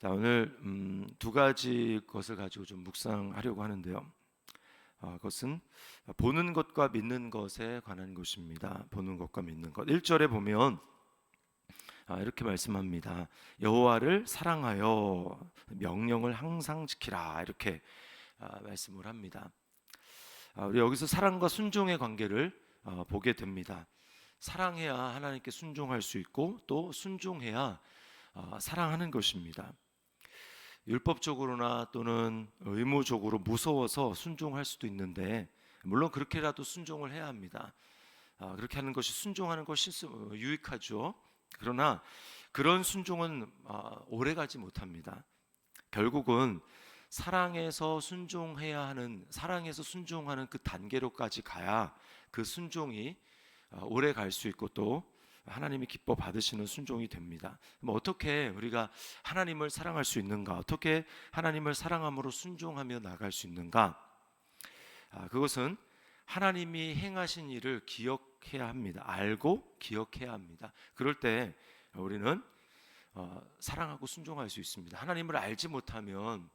자, 오늘 두 가지 것을 가지고 좀 묵상하려고 하는데요. 그것은 보는 것과 믿는 것에 관한 것입니다. 보는 것과 믿는 것. 1절에 보면 이렇게 말씀합니다. 여호와를 사랑하여 명령을 항상 지키라. 이렇게 말씀을 합니다. 우리 여기서 사랑과 순종의 관계를 보게 됩니다. 사랑해야 하나님께 순종할 수 있고 또 순종해야 사랑하는 것입니다. 율법적으로나 또는 의무적으로 무서워서 순종할 수도 있는데, 물론 그렇게라도 순종을 해야 합니다. 그렇게 하는 것이 순종하는 것이 유익하죠. 그러나 그런 순종은 오래가지 못합니다. 결국은 사랑해서 순종하는 그 단계로까지 가야 그 순종이 오래 갈 수 있고 또 하나님이 기뻐 받으시는 순종이 됩니다. 어떻게 우리가 하나님을 사랑할 수 있는가? 어떻게 하나님을 사랑함으로 순종하며 나갈 수 있는가? 그것은 하나님이 행하신 일을 기억해야 합니다. 알고 기억해야 합니다. 그럴 때 우리는 사랑하고 순종할 수 있습니다. 하나님을 알지 못하면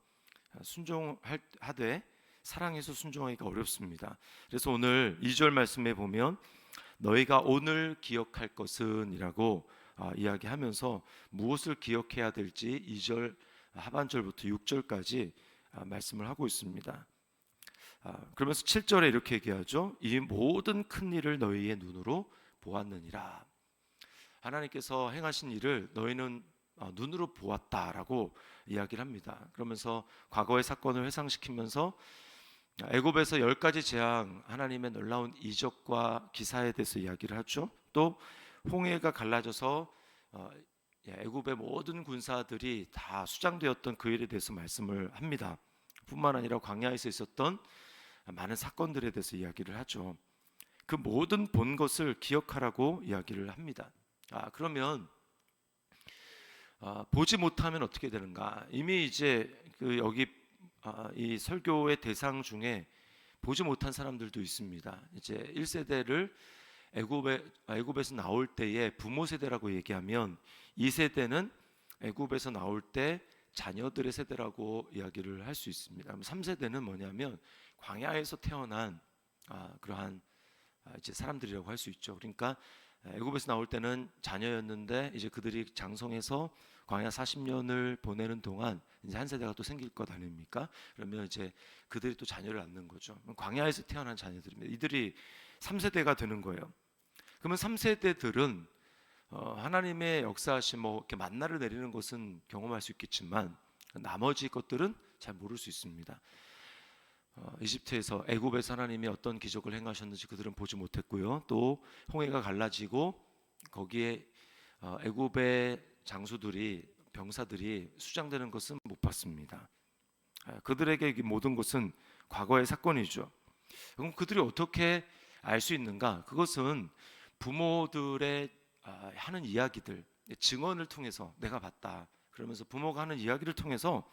순종하되 사랑해서 순종하기가 어렵습니다. 그래서 오늘 2절 말씀에 보면 너희가 오늘 기억할 것은 이라고 이야기하면서 무엇을 기억해야 될지 2절 하반절부터 6절까지 말씀을 하고 있습니다. 그러면서 7절에 이렇게 얘기하죠. 이 모든 큰 일을 너희의 눈으로 보았느니라. 하나님께서 행하신 일을 너희는 눈으로 보았다라고 이야기를 합니다. 그러면서 과거의 사건을 회상시키면서 애굽에서 10가지 재앙, 하나님의 놀라운 이적과 기사에 대해서 이야기를 하죠. 또 홍해가 갈라져서 애굽의 모든 군사들이 다 수장되었던 그 일에 대해서 말씀을 합니다. 뿐만 아니라 광야에서 있었던 많은 사건들에 대해서 이야기를 하죠. 그 모든 본 것을 기억하라고 이야기를 합니다. 그러면 보지 못하면 어떻게 되는가? 이미 이제 여기 이 설교의 대상 중에 보지 못한 사람들도 있습니다. 이제 1세대를 애굽에서 나올 때의 부모 세대라고 얘기하면 2세대는 애굽에서 나올 때 자녀들의 세대라고 이야기를 할 수 있습니다. 3세대는 뭐냐면 광야에서 태어난 그러한 이제 사람들이라고 할 수 있죠. 그러니까 애굽에서 나올 때는 자녀였는데 이제 그들이 장성해서 광야 40년을 보내는 동안 이제 한 세대가 또 생길 것 아닙니까? 그러면 이제 그들이 또 자녀를 낳는 거죠. 광야에서 태어난 자녀들입니다. 이들이 3세대가 되는 거예요. 그러면 3세대들은 하나님의 역사하심 이렇게 만나를 내리는 것은 경험할 수 있겠지만 나머지 것들은 잘 모를 수 있습니다. 이집트에서 애굽에서 하나님이 어떤 기적을 행하셨는지 그들은 보지 못했고요. 또 홍해가 갈라지고 거기에 애굽의 장수들이 병사들이 수장되는 것은 못 봤습니다. 그들에게 이 모든 것은 과거의 사건이죠. 그럼 그들이 어떻게 알 수 있는가? 그것은 부모들의 하는 이야기들, 증언을 통해서 내가 봤다. 그러면서 부모가 하는 이야기를 통해서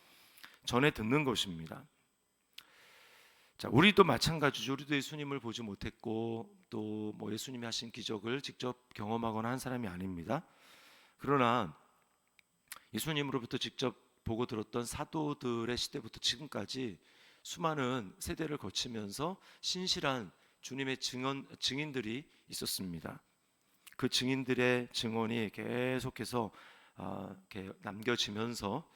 전해 듣는 것입니다. 자, 우리도 마찬가지죠. 우리도 예수님을 보지 못했고 또 예수님이 하신 기적을 직접 경험하거나 한 사람이 아닙니다. 그러나 예수님으로부터 직접 보고 들었던 사도들의 시대부터 지금까지 수많은 세대를 거치면서 신실한 주님의 증인들이 있었습니다. 그 증인들의 증언이 계속해서 이렇게 남겨지면서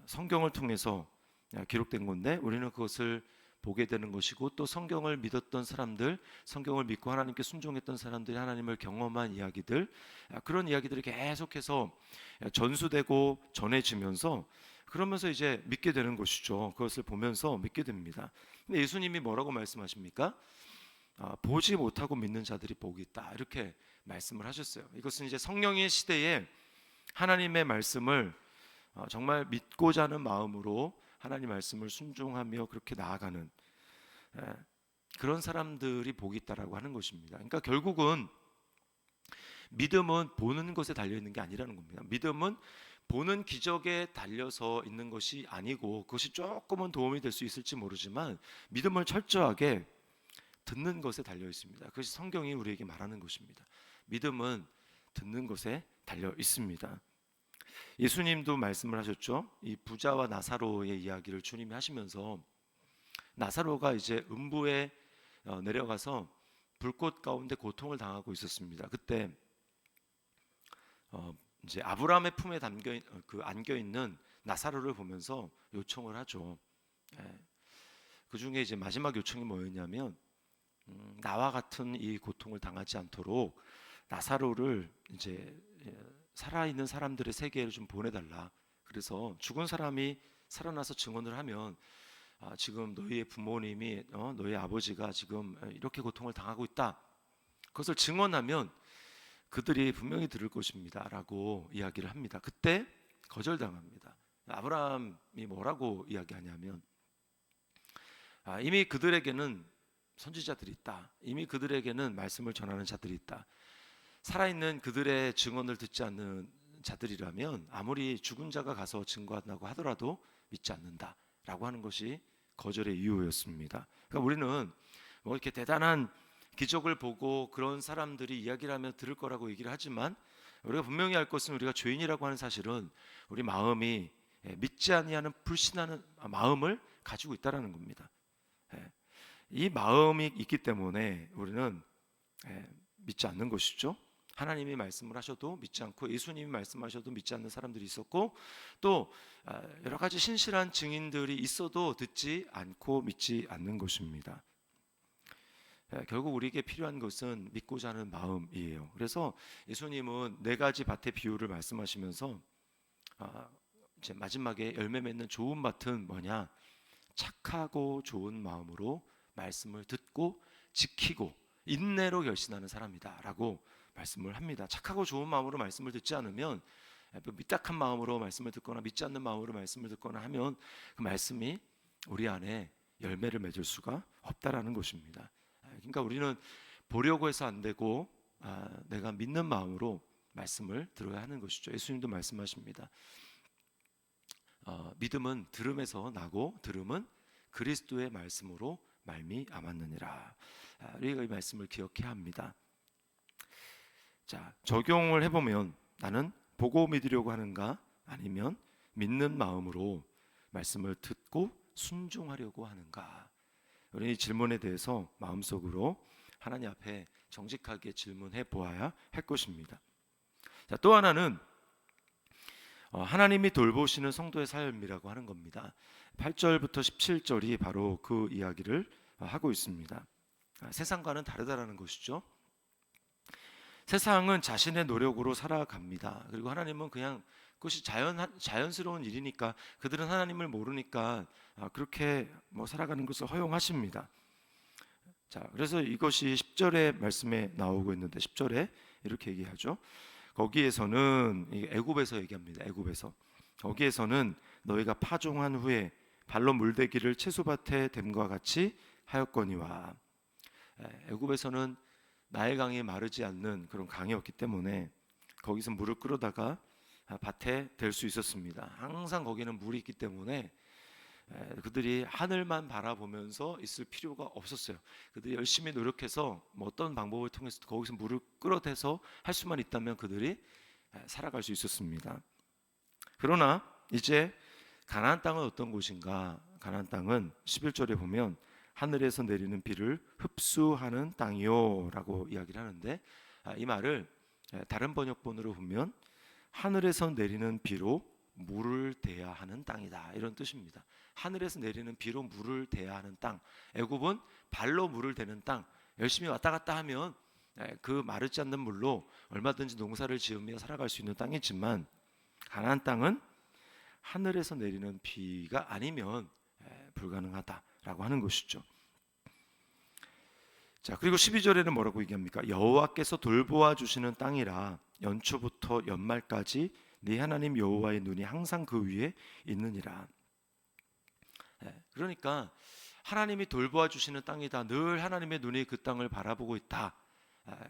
성경을 통해서 기록된 건데 우리는 그것을 보게 되는 것이고 또 성경을 믿었던 사람들, 성경을 믿고 하나님께 순종했던 사람들이 하나님을 경험한 이야기들, 그런 이야기들이 계속해서 전수되고 전해지면서 그러면서 이제 믿게 되는 것이죠. 그것을 보면서 믿게 됩니다. 근데 예수님이 뭐라고 말씀하십니까? 보지 못하고 믿는 자들이 복이 있다, 이렇게 말씀을 하셨어요. 이것은 이제 성령의 시대에 하나님의 말씀을 정말 믿고자 하는 마음으로 하나님 말씀을 순종하며 그렇게 나아가는 그런 사람들이 복이 있다라고 하는 것입니다. 그러니까 결국은 믿음은 보는 것에 달려 있는 게 아니라는 겁니다. 믿음은 보는 기적에 달려서 있는 것이 아니고 그것이 조금은 도움이 될 수 있을지 모르지만 믿음은 철저하게 듣는 것에 달려 있습니다. 그것이 성경이 우리에게 말하는 것입니다. 믿음은 듣는 것에 달려 있습니다. 예수님도 말씀을 하셨죠. 이 부자와 나사로의 이야기를 주님이 하시면서 나사로가 이제 음부에 내려가서 불꽃 가운데 고통을 당하고 있었습니다. 그때 이제 아브라함의 품에 안겨 있는 나사로를 보면서 요청을 하죠. 예. 그 중에 이제 마지막 요청이 뭐였냐면 나와 같은 이 고통을 당하지 않도록 나사로를 이제 살아있는 사람들의 세계에 좀 보내달라. 그래서 죽은 사람이 살아나서 증언을 하면 지금 너희의 부모님이 너희 아버지가 지금 이렇게 고통을 당하고 있다. 그것을 증언하면 그들이 분명히 들을 것입니다라고 이야기를 합니다. 그때 거절당합니다. 아브라함이 뭐라고 이야기하냐면 이미 그들에게는 선지자들이 있다. 이미 그들에게는 말씀을 전하는 자들이 있다. 살아있는 그들의 증언을 듣지 않는 자들이라면 아무리 죽은 자가 가서 증거한다고 하더라도 믿지 않는다라고 하는 것이 거절의 이유였습니다. 그러니까 우리는 뭐 이렇게 대단한 기적을 보고 그런 사람들이 이야기를 하면 들을 거라고 얘기를 하지만 우리가 분명히 알 것은 우리가 죄인이라고 하는 사실은 우리 마음이 믿지 아니하는 불신하는 마음을 가지고 있다라는 겁니다. 이 마음이 있기 때문에 우리는 믿지 않는 것이죠. 하나님이 말씀을 하셔도 믿지 않고 예수님이 말씀하셔도 믿지 않는 사람들이 있었고 또 여러 가지 신실한 증인들이 있어도 듣지 않고 믿지 않는 것입니다. 결국 우리에게 필요한 것은 믿고자 하는 마음이에요. 그래서 예수님은 네 가지 밭의 비유를 말씀하시면서 이제 마지막에 열매 맺는 좋은 밭은 뭐냐? 착하고 좋은 마음으로 말씀을 듣고 지키고 인내로 결신하는 사람이다라고 말씀을 합니다. 착하고 좋은 마음으로 말씀을 듣지 않으면 미딱한 마음으로 말씀을 듣거나 믿지 않는 마음으로 말씀을 듣거나 하면 그 말씀이 우리 안에 열매를 맺을 수가 없다라는 것입니다. 그러니까 우리는 보려고 해서 안 되고 내가 믿는 마음으로 말씀을 들어야 하는 것이죠. 예수님도 말씀하십니다. 믿음은 들음에서 나고 들음은 그리스도의 말씀으로 말미암았느니라. 우리가 이 말씀을 기억해야 합니다. 자, 적용을 해보면 나는 보고 믿으려고 하는가 아니면 믿는 마음으로 말씀을 듣고 순종하려고 하는가. 우리 이 질문에 대해서 마음속으로 하나님 앞에 정직하게 질문해 보아야 할 것입니다. 자, 또 하나는 하나님이 돌보시는 성도의 삶이라고 하는 겁니다. 8절부터 17절이 바로 그 이야기를 하고 있습니다. 세상과는 다르다라는 것이죠. 세상은 자신의 노력으로 살아갑니다. 그리고 하나님은 그냥 그것이 자연스러운 일이니까 그들은 하나님을 모르니까 그렇게 살아가는 것을 허용하십니다. 자, 그래서 이것이 10절의 말씀에 나오고 있는데 10절에 이렇게 얘기하죠. 거기에서는 애굽에서 얘기합니다. 애굽에서 거기에서는 너희가 파종한 후에 발로 물대기를 채소밭에 댐과 같이 하였거니와. 애굽에서는 나일강이 마르지 않는 그런 강이었기 때문에 거기서 물을 끌어다가 밭에 댈 수 있었습니다. 항상 거기는 물이 있기 때문에 그들이 하늘만 바라보면서 있을 필요가 없었어요. 그들이 열심히 노력해서 어떤 방법을 통해서 거기서 물을 끌어대서 할 수만 있다면 그들이 살아갈 수 있었습니다. 그러나 이제 가나안 땅은 어떤 곳인가? 가나안 땅은 11절에 보면 하늘에서 내리는 비를 흡수하는 땅이요 라고 이야기를 하는데 이 말을 다른 번역본으로 보면 하늘에서 내리는 비로 물을 대야 하는 땅이다 이런 뜻입니다. 하늘에서 내리는 비로 물을 대야 하는 땅. 애굽은 발로 물을 대는 땅. 열심히 왔다 갔다 하면 그 마르지 않는 물로 얼마든지 농사를 지으며 살아갈 수 있는 땅이지만 가나안 땅은 하늘에서 내리는 비가 아니면 불가능하다라고 하는 것이죠. 자, 그리고 12절에는 뭐라고 얘기합니까? 여호와께서 돌보아 주시는 땅이라 연초부터 연말까지 네 하나님 여호와의 눈이 항상 그 위에 있느니라. 그러니까 하나님이 돌보아 주시는 땅이다. 늘 하나님의 눈이 그 땅을 바라보고 있다.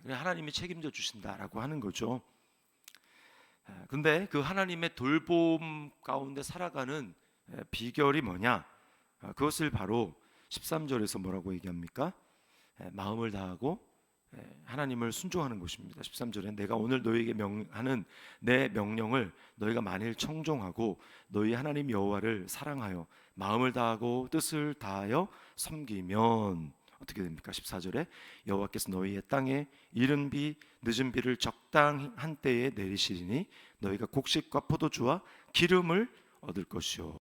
하나님이 책임져 주신다라고 하는 거죠. 근데 그 하나님의 돌봄 가운데 살아가는 비결이 뭐냐? 그것을 바로 13절에서 뭐라고 얘기합니까? 마음을 다하고 하나님을 순종하는 것입니다. 13절에 내가 오늘 너희에게 명하는 내 명령을 너희가 만일 청종하고 너희 하나님 여호와를 사랑하여 마음을 다하고 뜻을 다하여 섬기면 어떻게 됩니까? 14절에 여호와께서 너희의 땅에 이른 비 늦은 비를 적당한 때에 내리시리니 너희가 곡식과 포도주와 기름을 얻을 것이요.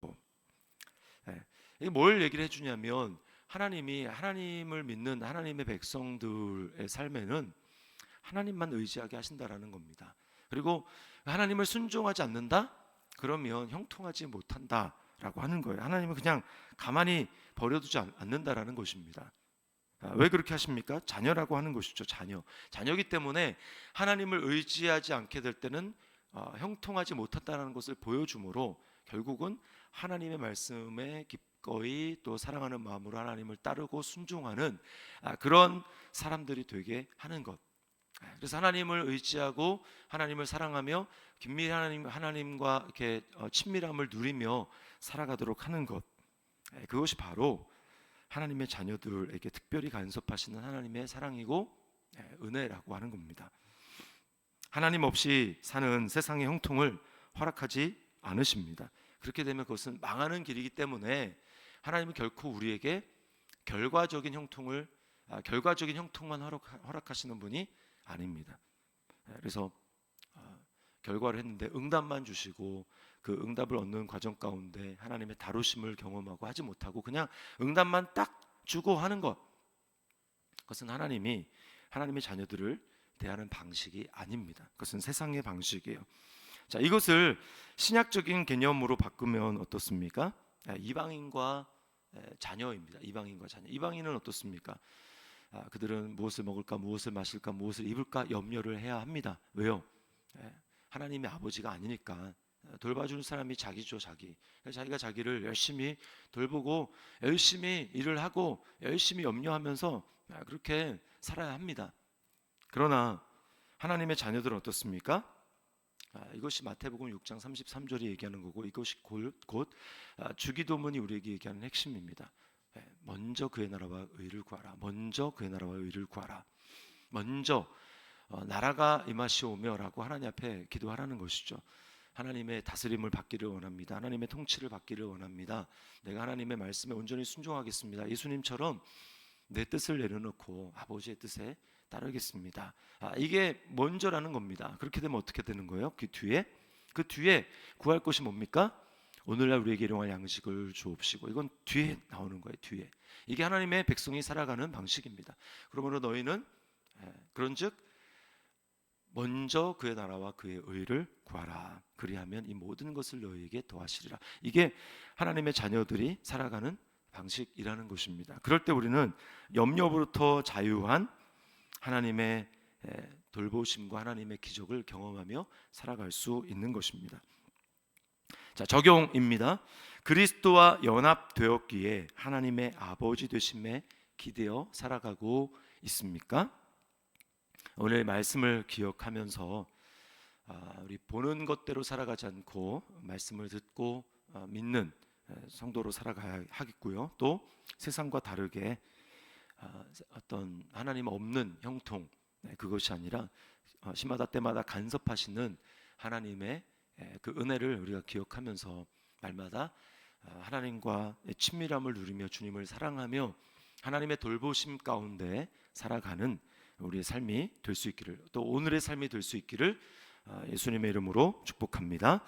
이게 뭘 얘기를 해주냐면 하나님이 하나님을 믿는 하나님의 백성들의 삶에는 하나님만 의지하게 하신다라는 겁니다. 그리고 하나님을 순종하지 않는다? 그러면 형통하지 못한다라고 하는 거예요. 하나님은 그냥 가만히 버려두지 않는다라는 것입니다. 왜 그렇게 하십니까? 자녀라고 하는 것이죠. 자녀이기 때문에 하나님을 의지하지 않게 될 때는 형통하지 못한다는 것을 보여주므로 결국은 하나님의 말씀에 기꺼이 또 사랑하는 마음으로 하나님을 따르고 순종하는 그런 사람들이 되게 하는 것. 그래서 하나님을 의지하고 하나님을 사랑하며 긴밀히 하나님과 이렇게 친밀함을 누리며 살아가도록 하는 것. 그것이 바로 하나님의 자녀들에게 특별히 간섭하시는 하나님의 사랑이고 은혜라고 하는 겁니다. 하나님 없이 사는 세상의 형통을 허락하지 않으십니다. 그렇게 되면 그것은 망하는 길이기 때문에 하나님은 결코 우리에게 결과적인 형통만 허락하시는 분이 아닙니다. 그래서 결과를 했는데 응답만 주시고 그 응답을 얻는 과정 가운데 하나님의 다루심을 경험하고 하지 못하고 그냥 응답만 딱 주고 하는 것, 그것은 하나님의 자녀들을 대하는 방식이 아닙니다. 그것은 세상의 방식이에요. 자, 이것을 신약적인 개념으로 바꾸면 어떻습니까? 이방인과 자녀입니다. 이방인과 자녀. 이방인은 어떻습니까? 그들은 무엇을 먹을까, 무엇을 마실까, 무엇을 입을까 염려를 해야 합니다. 왜요? 하나님의 아버지가 아니니까. 돌봐주는 사람이 자기죠, 자기. 자기가 자기를 열심히 돌보고 열심히 일을 하고 열심히 염려하면서 그렇게 살아야 합니다. 그러나 하나님의 자녀들은 어떻습니까? 이것이 마태복음 6장 33절이 얘기하는 거고 이것이 곧 주기도문이 우리에게 얘기하는 핵심입니다. 먼저 그의 나라와 의를 구하라. 먼저 그의 나라와 의를 구하라. 먼저 나라가 임하시오며라고 하나님 앞에 기도하라는 것이죠. 하나님의 다스림을 받기를 원합니다. 하나님의 통치를 받기를 원합니다. 내가 하나님의 말씀에 온전히 순종하겠습니다. 예수님처럼 내 뜻을 내려놓고 아버지의 뜻에 따르겠습니다. 이게 먼저라는 겁니다. 그렇게 되면 어떻게 되는 거예요? 그 뒤에 구할 것이 뭡니까? 오늘날 우리에게 일용할 양식을 주옵시고. 이건 뒤에 나오는 거예요. 뒤에. 이게 하나님의 백성이 살아가는 방식입니다. 그러므로 너희는 그런즉 먼저 그의 나라와 그의 의를 구하라. 그리하면 이 모든 것을 너희에게 더하시리라. 이게 하나님의 자녀들이 살아가는 방식이라는 것입니다. 그럴 때 우리는 염려로부터 자유한 하나님의 돌보심과 하나님의 기적을 경험하며 살아갈 수 있는 것입니다. 자, 적용입니다. 그리스도와 연합되었기에 하나님의 아버지 되심에 기대어 살아가고 있습니까? 오늘 말씀을 기억하면서 우리 보는 것대로 살아가지 않고 말씀을 듣고 믿는 성도로 살아가야 하겠고요. 또 세상과 다르게 어떤 하나님 없는 형통, 그것이 아니라 시마다 때마다 간섭하시는 하나님의 그 은혜를 우리가 기억하면서 날마다 하나님과 친밀함을 누리며 주님을 사랑하며 하나님의 돌보심 가운데 살아가는 우리의 삶이 될 수 있기를, 또 오늘의 삶이 될 수 있기를 예수님의 이름으로 축복합니다.